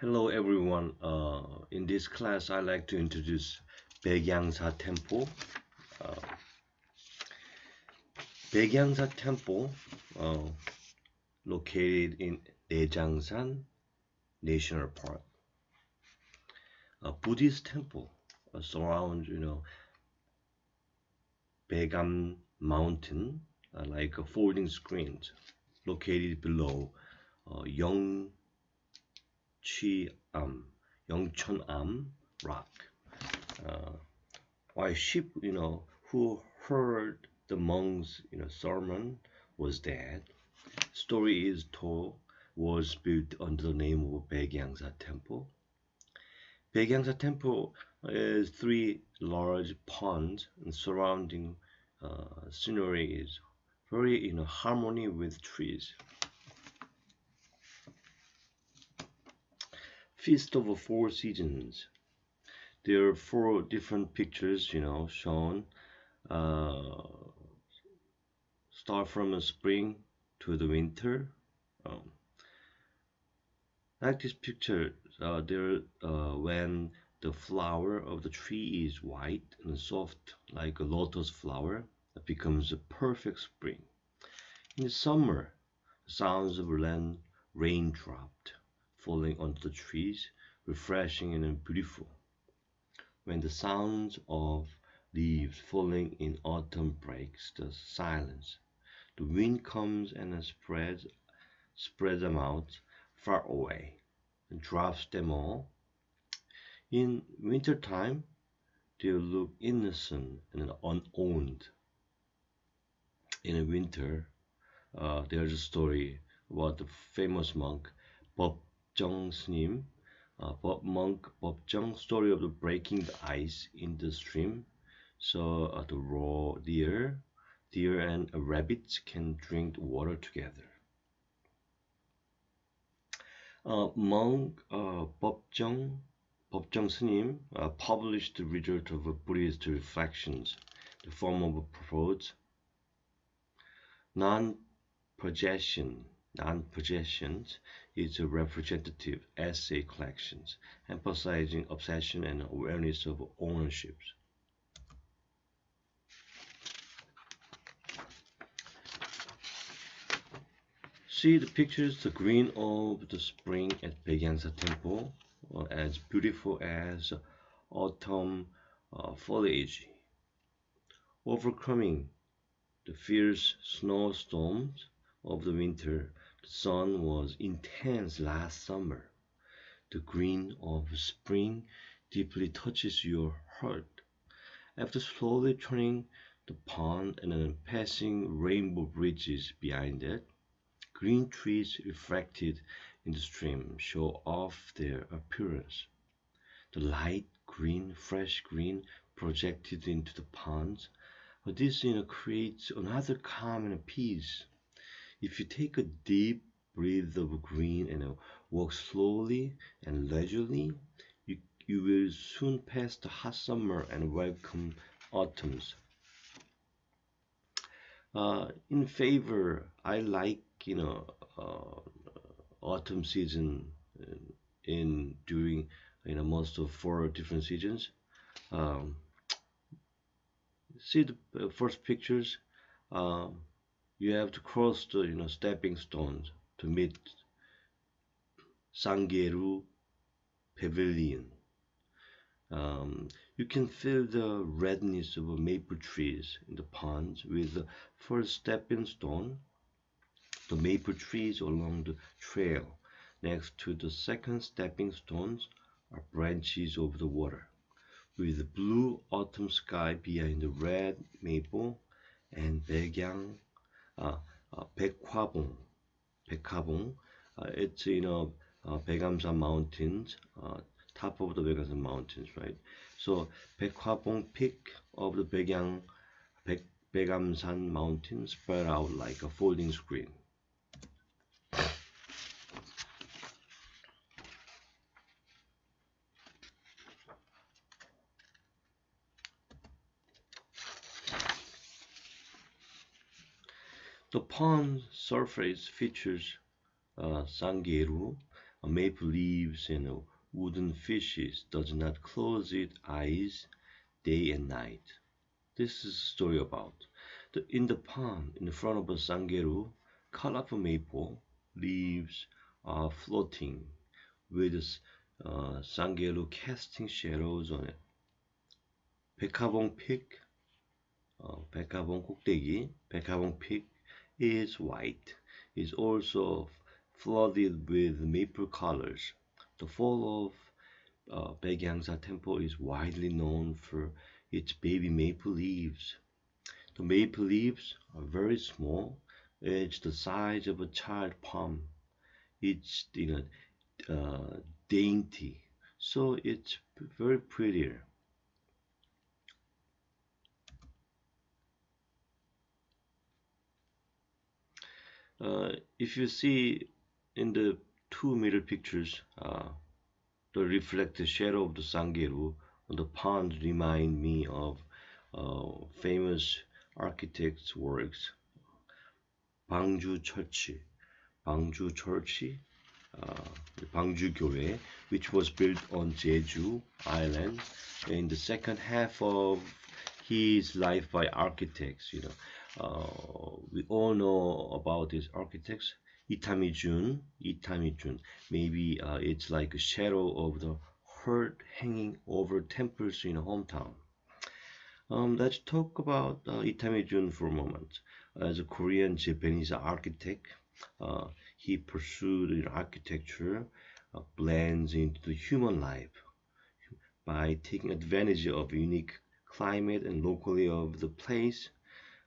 Hello everyone. In this class, I'd like to introduce Baekyangsa Temple. Uh, Baekyangsa Temple, uh, located in Daejangsan National Park, a Buddhist temple surrounds, Baegam Mountain, like a folding screens, located below Yeongchi Am, Yeongcheon-am Rock. Uh, Why sheep, who heard the monks, sermon was dead. Story is told was built under the name of Baekyangsa Temple. Baekyangsa Temple is three large ponds and surrounding scenery is very in harmony with trees. Feast of the Four Seasons. There are four different pictures, shown. Uh, Start from the spring to the winter. Um, like this picture, when the flower of the tree is white and soft like a lotus flower, it becomes a perfect spring. In the summer, the sounds of rain dropped falling onto the trees, refreshing and beautiful. When the sounds of leaves falling in autumn breaks the silence, the wind comes and spreads them out far away and drops them all. In wintertime, they look innocent and unowned. In winter, there's a story about the famous monk Bobjung Snim. Monk Bobjung, story of the breaking the ice in the stream, so the raw deer and rabbits can drink water together. Monk Bobjung Snim published the result of Buddhist reflections, the form of prose, non-possession. Non-possessions is a representative essay collections, emphasizing obsession and awareness of ownership. See the pictures, the green of the spring at Baekyangsa Temple, as beautiful as autumn foliage. Overcoming the fierce snowstorms of the winter, the sun was intense last summer. The green of spring deeply touches your heart. After slowly turning the pond and then passing rainbow bridges behind it, green trees reflected in the stream show off their appearance. The light green, fresh green projected into the ponds, but this creates another calm and peace. If you take a deep breath of green and walk slowly and leisurely, you will soon pass the hot summer and welcome autumns. In favor, I like autumn season in during most of four different seasons. Um, See the first pictures. You have to cross the stepping stones to meet Ssanggyeru Pavilion. You can feel the redness of maple trees in the ponds with the first stepping stone. The maple trees along the trail next to the second stepping stones are branches over the water, with the blue autumn sky behind the red maple and uh, Baekwabong. Baekwabong, it's Baegamsa Mountains, top of the Baegamsa Mountains, right? So Baekwabong peak of the Baegamsan Mountain spread out like a folding screen. The pond surface features Ssanggyeru, maple leaves and wooden fishes does not close its eyes day and night. This is a story about in the pond in front of a Ssanggyeru, colorful maple leaves are floating with Ssanggyeru casting shadows on it. 백화봉 peak, 백화봉 꼭대기, 백화봉 peak is white. Is also flooded with maple colors. The fall of Baekyangsa Temple is widely known for its baby maple leaves. The maple leaves are very small. It's the size of a child palm. It's dainty, so it's very prettier. If you see in the two middle pictures, the reflected shadow of the Ssanggyeru on the pond remind me of famous architects' works. 방주 철치, 방주 철치, 방주 교회, which was built on Jeju Island in the second half of his life by architects. We all know about these architects. Itamijun. Maybe it's like a shadow of the heart hanging over temples in a hometown. Let's talk about Itamijun for a moment. As a Korean Japanese architect, he pursued architecture blends into the human life by taking advantage of unique climate and locally of the place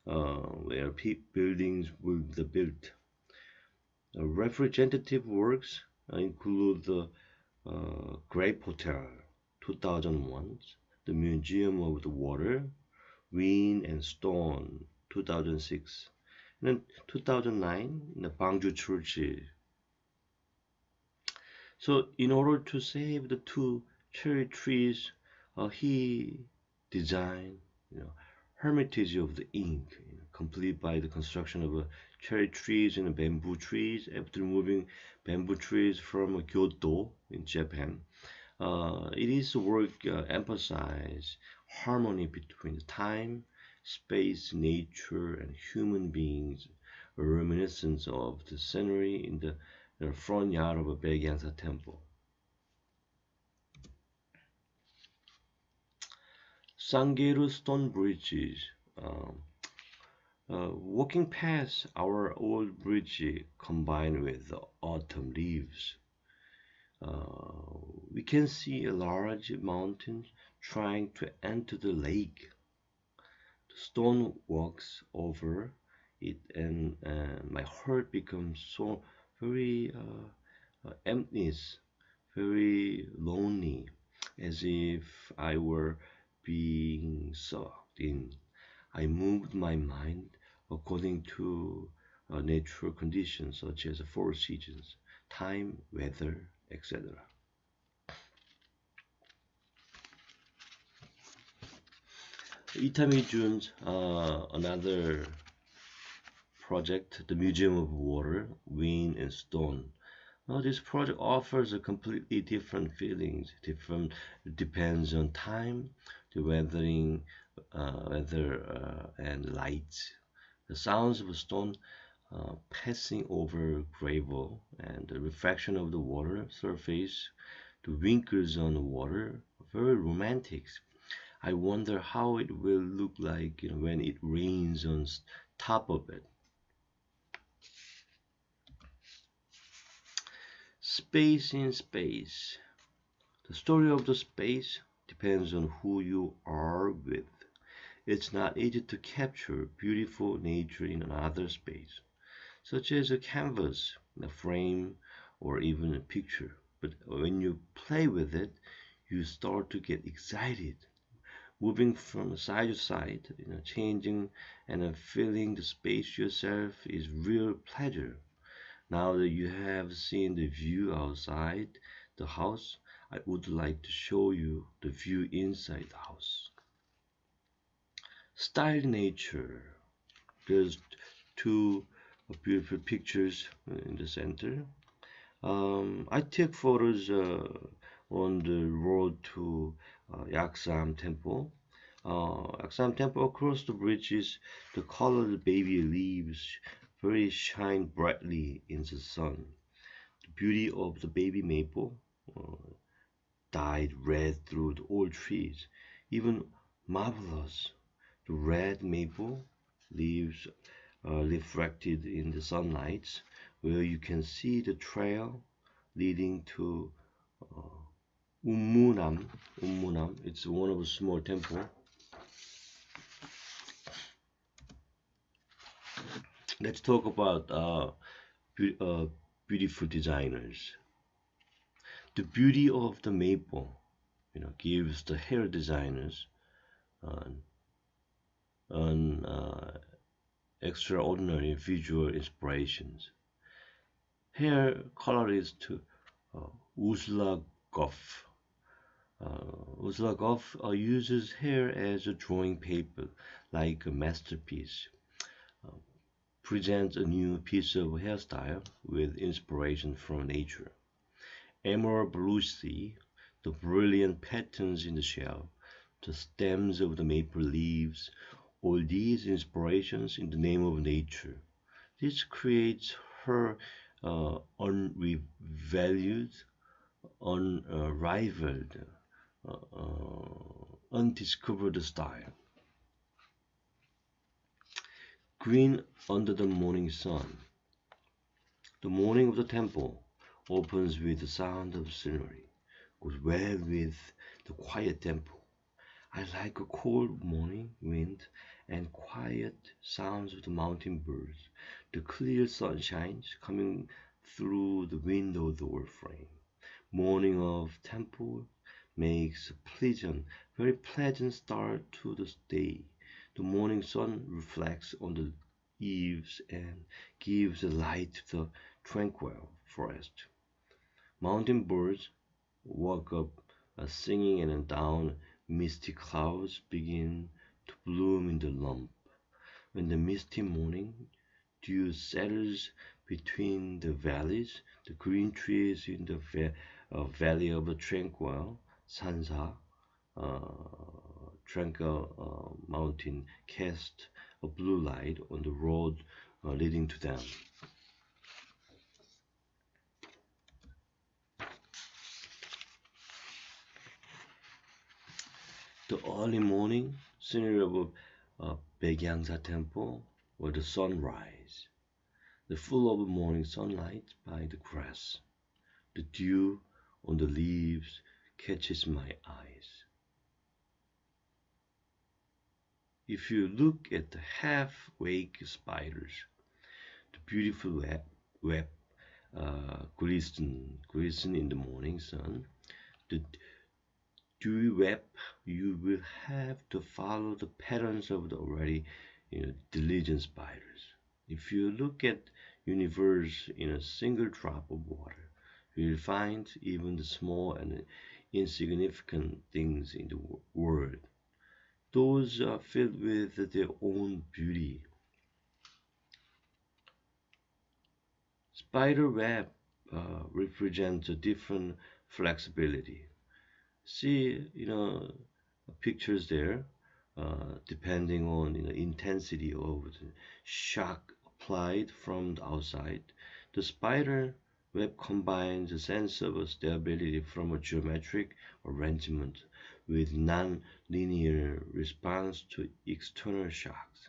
where buildings will be built. Representative works include the Great Hotel 2001, the Museum of the Water, Wind and Stone 2006, and then 2009, the Bangju Church. So in order to save the two cherry trees, he designed, Hermitage of the Ink, complete by the construction of cherry trees and bamboo trees after removing bamboo trees from Kyoto in Japan. It is work emphasize harmony between time, space, nature, and human beings, a reminiscence of the scenery in the front yard of a Baekyangsa Temple. Ssanggyeru stone bridges. Walking past our old bridge combined with the autumn leaves, we can see a large mountain trying to enter the lake. The stone walks over it, and my heart becomes so very emptiness, very lonely, as if I were being sucked in. I moved my mind according to natural conditions such as the four seasons, time, weather, etc. Itami Jun's another project, the Museum of Water, Wind and Stone. Now, this project offers a completely different feelings. Different depends on time, the weather and light. The sounds of a stone passing over gravel and the reflection of the water surface, the wrinkles on the water, very romantic. I wonder how it will look like when it rains on top of it. Space in space. The story of the space depends on who you are with. It's not easy to capture beautiful nature in another space, such as a canvas, a frame, or even a picture. But when you play with it, you start to get excited, moving from side to side, changing and feeling the space yourself is real pleasure. Now that you have seen the view outside the house, I would like to show you the view inside the house. Style nature. There's two beautiful pictures in the center. I took photos on the road to Yaksam Temple. Yaksam Temple across the bridges, the colored baby leaves very shine brightly in the sun. The beauty of the baby maple dyed red through the old trees. Even marvelous, the red maple leaves reflected in the sunlight, where you can see the trail leading to uh, Ummunam. Ummunam. It's one of the small temple. Let's talk about beautiful designers. The beauty of the maple, gives the hair designers an, an extraordinary visual inspirations. Hair colorist uh, Uzlagov. Uzlagov uses hair as a drawing paper, like a masterpiece. Uh, Presents a new piece of hairstyle with inspiration from nature. Emerald blue sea, the brilliant patterns in the shell, the stems of the maple leaves, all these inspirations in the name of nature. This creates her unrivaled, unrivaled, undiscovered style. Green under the morning sun. The morning of the temple opens with the sound of scenery, goes well with the quiet temple. I like a cold morning wind and quiet sounds of the mountain birds, the clear sunshine coming through the window door frame. Morning of temple makes a pleasant, very pleasant start to the day. The morning sun reflects on the eaves and gives a light to the tranquil forest. Mountain birds walk up singing and down misty clouds begin to bloom in the lump. When the misty morning dew settles between the valleys, the green trees in the valley of the tranquil Sansa, tranquil mountain cast a blue light on the road leading to them. The early morning scenery of Baekyangsa Temple where the sunrise, the full of morning sunlight by the grass, the dew on the leaves catches my eyes. If you look at the half-awake spiders, the beautiful web glisten in the morning sun, the dewy web, you will have to follow the patterns of the already diligent spiders. If you look at universe in a single drop of water, you will find even the small and insignificant things in the world. Those are filled with their own beauty. Spider web represents a different flexibility. See, pictures there, depending on intensity of the shock applied from the outside. The spider web combines a sense of stability from a geometric arrangement with non-linear response to external shocks.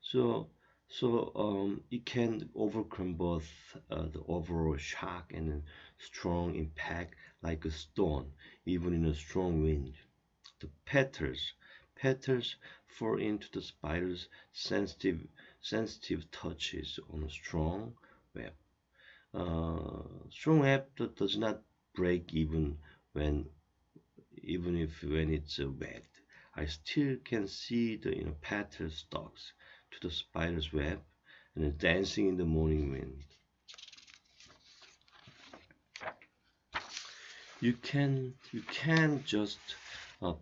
So, so it can overcome both the overall shock and a strong impact like a stone, even in a strong wind. The petals fall into the spider's sensitive touches on a strong web. Strong web that does not break when even if when it's wet. I still can see the petal stalks to the spider's web and dancing in the morning wind. You can just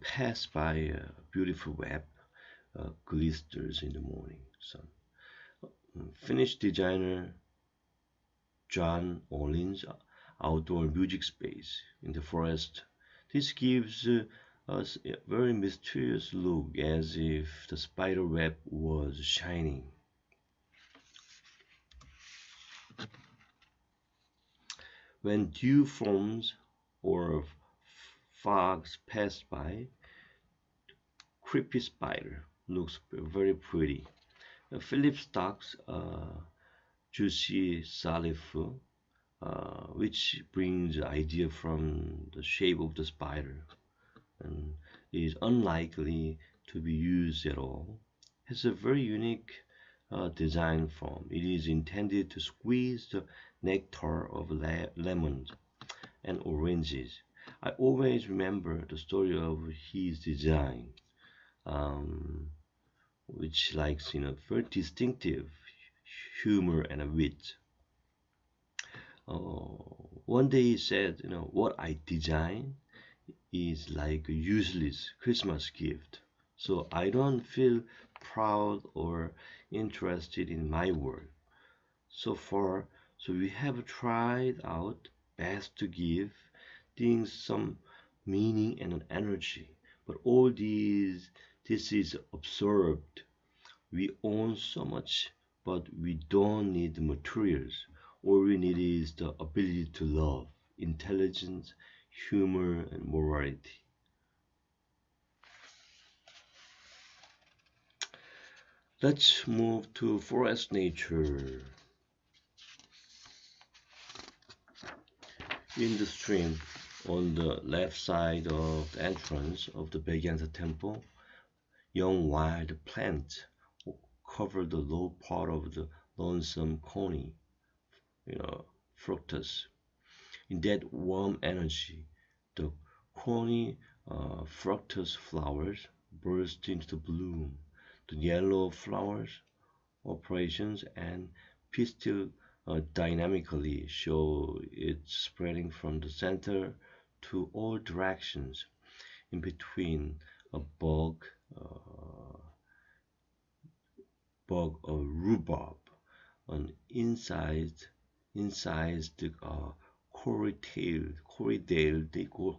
pass by a beautiful web glisters in the morning sun. Finnish designer John Olin's outdoor music space in the forest. This gives us a very mysterious look as if the spider web was shining. When dew forms or fogs pass by, creepy spider looks very pretty. Philip Stock's juicy salifu, which brings the idea from the shape of the spider and is unlikely to be used at all, has a very unique design form. It is intended to squeeze the nectar of lemons and oranges. I always remember the story of his design, um, which likes very distinctive humor and a wit. One day he said, what I design is like a useless Christmas gift. So I don't feel proud or interested in my work. So far, so we have tried out best to give things some meaning and an energy. But all this is absurd. We own so much, but we don't need the materials. All we need is the ability to love, intelligence, humor, and morality. Let's move to forest nature. In the stream, on the left side of the entrance of the Baekyangsa Temple, young wild plants cover the low part of the lonesome coney, fructus. In that warm energy, the coney fructus flowers burst into bloom. The yellow flowers operations and pistil dynamically show it spreading from the center to all directions. In between, a bog of rhubarb, an incised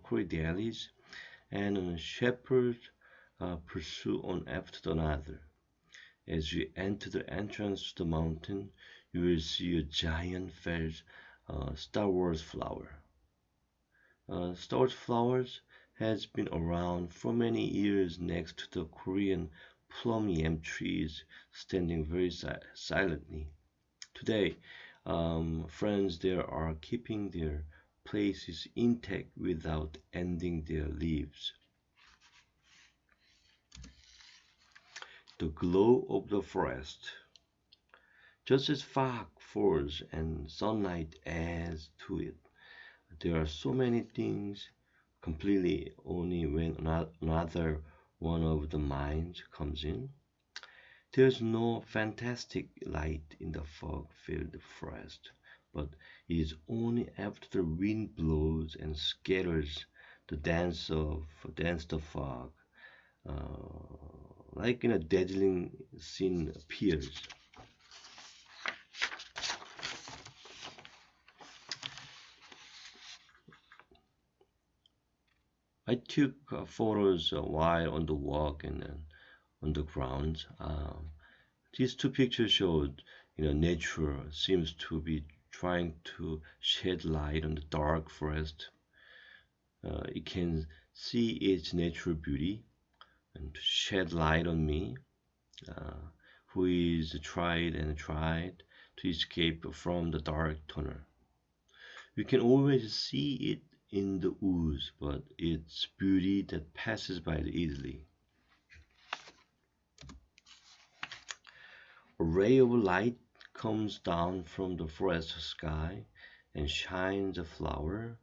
corydales, and a shepherd pursue one after another. As you enter the entrance to the mountain, you will see a giant felt Star Wars flower. Star Wars flowers has been around for many years next to the Korean plum yam trees standing very silently. Today, friends there are keeping their places intact without ending their leaves. The glow of the forest. Just as fog falls and sunlight adds to it, there are so many things completely only when another one of the minds comes in. There's no fantastic light in the fog-filled forest, but it is only after the wind blows and scatters the fog, like in a dazzling scene appears. I took photos while on the walk and on the ground. These two pictures showed, nature seems to be trying to shed light on the dark forest. It can see its natural beauty and to shed light on me, uh, who is tried to escape from the dark tunnel. You can always see it in the ooze, but its beauty that passes by easily. A ray of light comes down from the forest sky and shines a flower,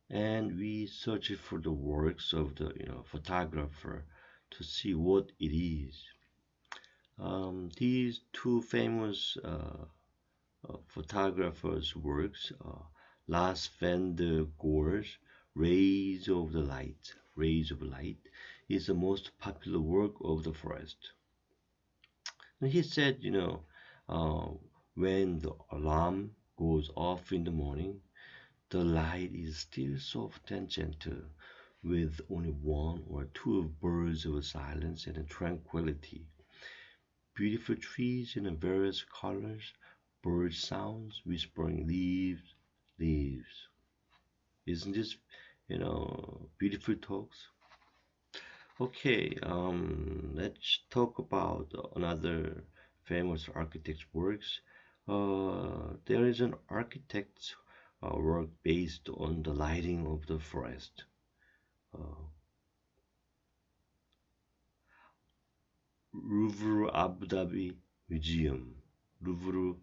and we search for the works of the photographer to see what it is. These two famous photographers' works, Las Van der Goor's Rays of Light, is the most popular work of the forest. And he said, uh, when the alarm goes off in the morning, the light is still soft and gentle, with only one or two birds of silence and tranquility. Beautiful trees in various colors, bird sounds, whispering leaves, leaves. Isn't this, beautiful talks? Okay, let's talk about another famous architect's works. There is an architect's work based on the lighting of the forest. Uh, Louvre Abu Dhabi Museum. Louvre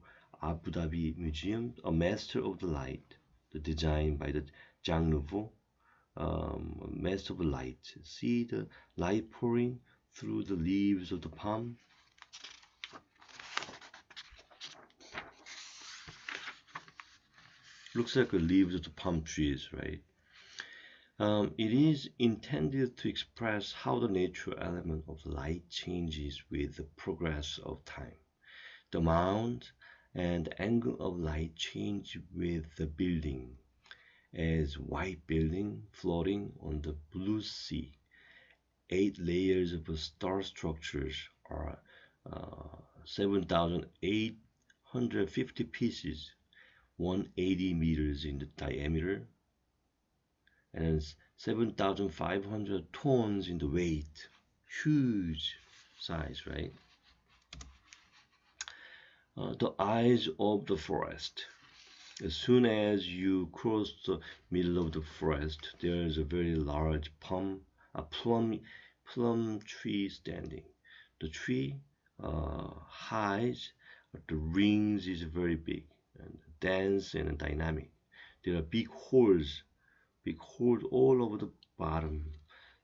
Abu Dhabi Museum, a master of the light, the design by the Zhang Nouveau, master of the light. See the light pouring through the leaves of the palm. Looks like the leaves of the palm trees, right? It is intended to express how the natural element of light changes with the progress of time. The amount and angle of light change with the building, as white building floating on the blue sea. 8 layers of star structures are 7,850 pieces, 180 meters in the diameter, and 7,500 tons in the weight. Huge size, right? The eyes of the forest. As soon as you cross the middle of the forest, there is a very large plum tree standing. The tree hides, but the rings is very big and dense and dynamic. There are big holes all over the bottom.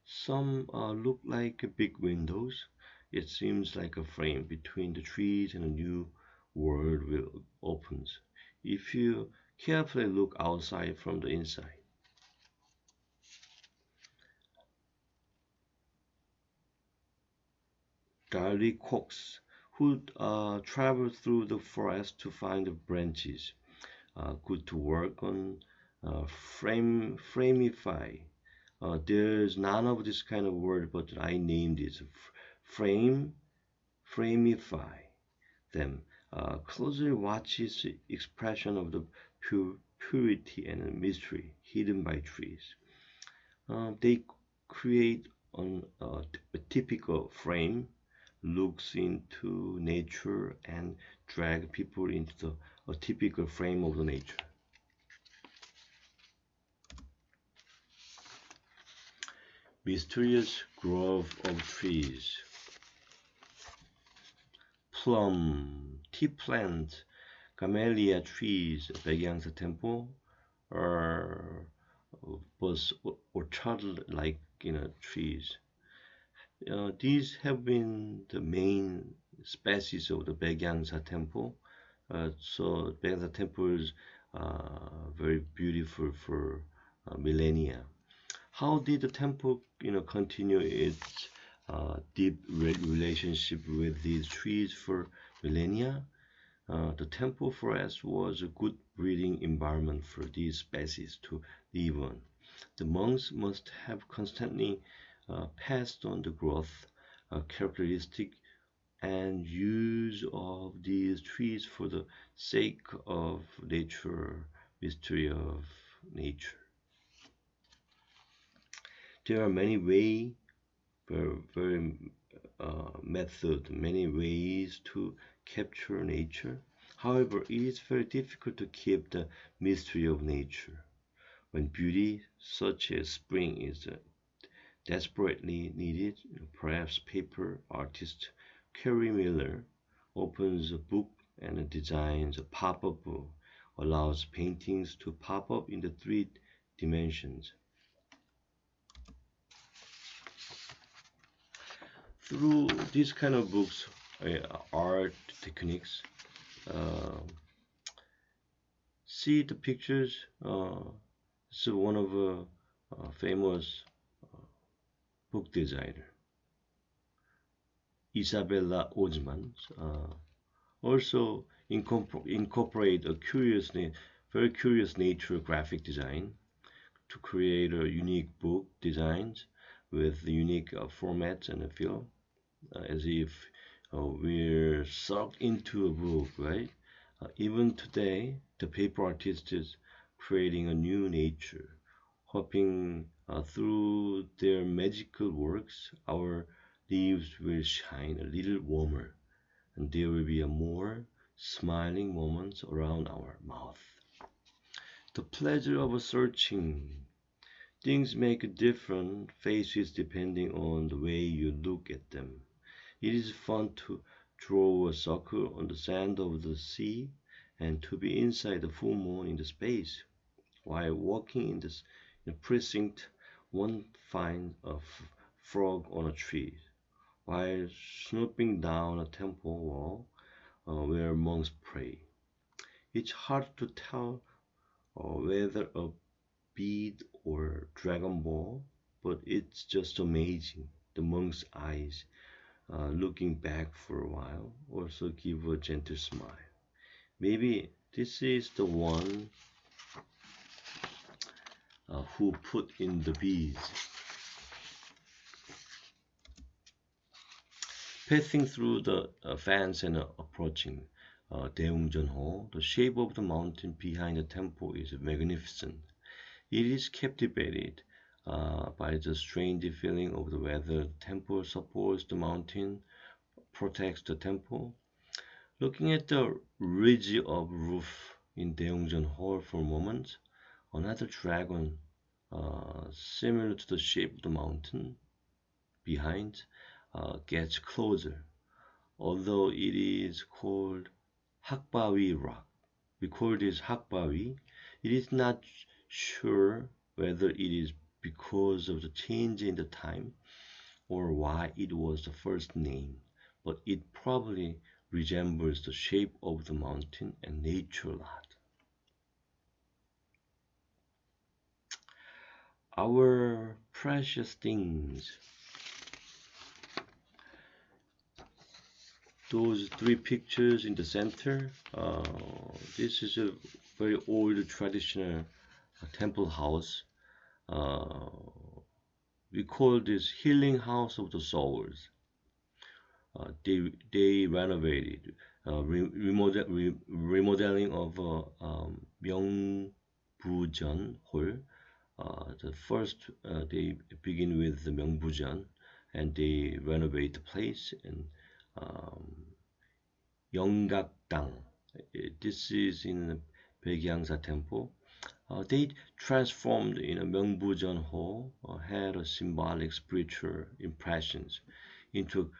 Some look like big windows. It seems like a frame between the trees and a new world will opens if you carefully look outside from the inside. Garlic hawks who travel through the forest to find the branches. Good to work on framify. There's none of this kind of word, but I named it frame, framify them. Closely watches expression of the purity and mystery hidden by trees. They create on a typical frame, looks into nature and drag people into a typical frame of the nature. Mysterious grove of trees. Plum, tea plant, camellia trees, Baekyangsa Temple, or was orchard-like trees. These have been the main species of the Baekyangsa Temple. So Baekyangsa Temple is very beautiful for millennia. How did the temple, continue its deep relationship with these trees for millennia? The temple forest was a good breeding environment for these species to live on. The monks must have constantly passed on the growth, characteristic, and use of these trees for the sake of nature, mystery of nature. There are many ways, very many ways to capture nature. However, it is very difficult to keep the mystery of nature. When beauty, such as spring, is desperately needed, perhaps paper artist Kerry Miller opens a book and designs a pop-up book, allows paintings to pop up in the 3 dimensions. Through these kind of books, art techniques, uh, see the pictures. It's one of a famous book designer, Isabella Ozman. Also, incorporate a very curious nature graphic design to create a unique book designs with unique formats and a feel, as if we're sucked into a book, right? Even today, the paper artist is creating a new nature, hoping through their magical works, our leaves will shine a little warmer, and there will be a more smiling moments around our mouth. The pleasure of searching. Things make different faces depending on the way you look at them. It is fun to draw a circle on the sand of the sea and to be inside the full moon in the space. While walking in the precinct, one finds a frog on a tree. While snooping down a temple wall where monks pray. It's hard to tell whether a bead or Dragon Ball, but it's just amazing. The monk's eyes, looking back for a while, also give a gentle smile. Maybe this is the one who put in the beads. Passing through the fence and approaching Daeungjeonho, the shape of the mountain behind the temple is magnificent. It is captivated by the strange feeling of the weather. The temple supports the mountain, protects the temple. Looking at the ridge of roof in Daeungjeon Hall for a moment, another dragon, similar to the shape of the mountain behind, gets closer. Although it is called Hakbawi Rock, we call this Hakbawi, it is not sure whether it is because of the change in the time or why it was the first name, but it probably resembles the shape of the mountain and nature a lot. Our precious things. Those three pictures in the center, this is a very old traditional temple house. Uh, we call this healing house of the souls. They renovated, remodeling of Myeongbujeon Hall. The first they begin with the Myeongbujeon, and they renovate the place and um, Yeonggakdang. This is in Baekyangsa Temple. They transformed in a Myeongbujeon Hall, had a symbolic spiritual impressions into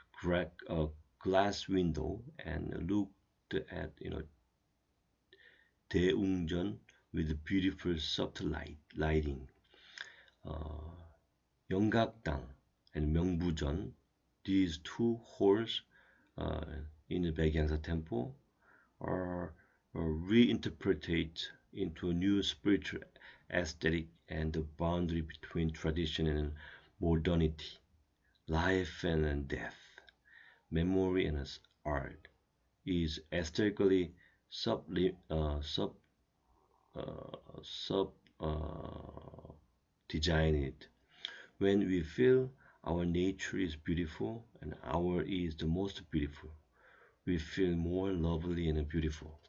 a glass window and looked at Daeungjeon with beautiful soft lighting. Uh, Yeonggakdang and Myeongbujeon, these two halls uh, in the Baekyangsa Temple are reinterpreted into a new spiritual aesthetic and the boundary between tradition and modernity, life and death, memory and art is aesthetically sub sub sub designed. When we feel our nature is beautiful and our is the most beautiful, we feel more lovely and beautiful.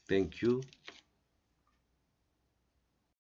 Thank you.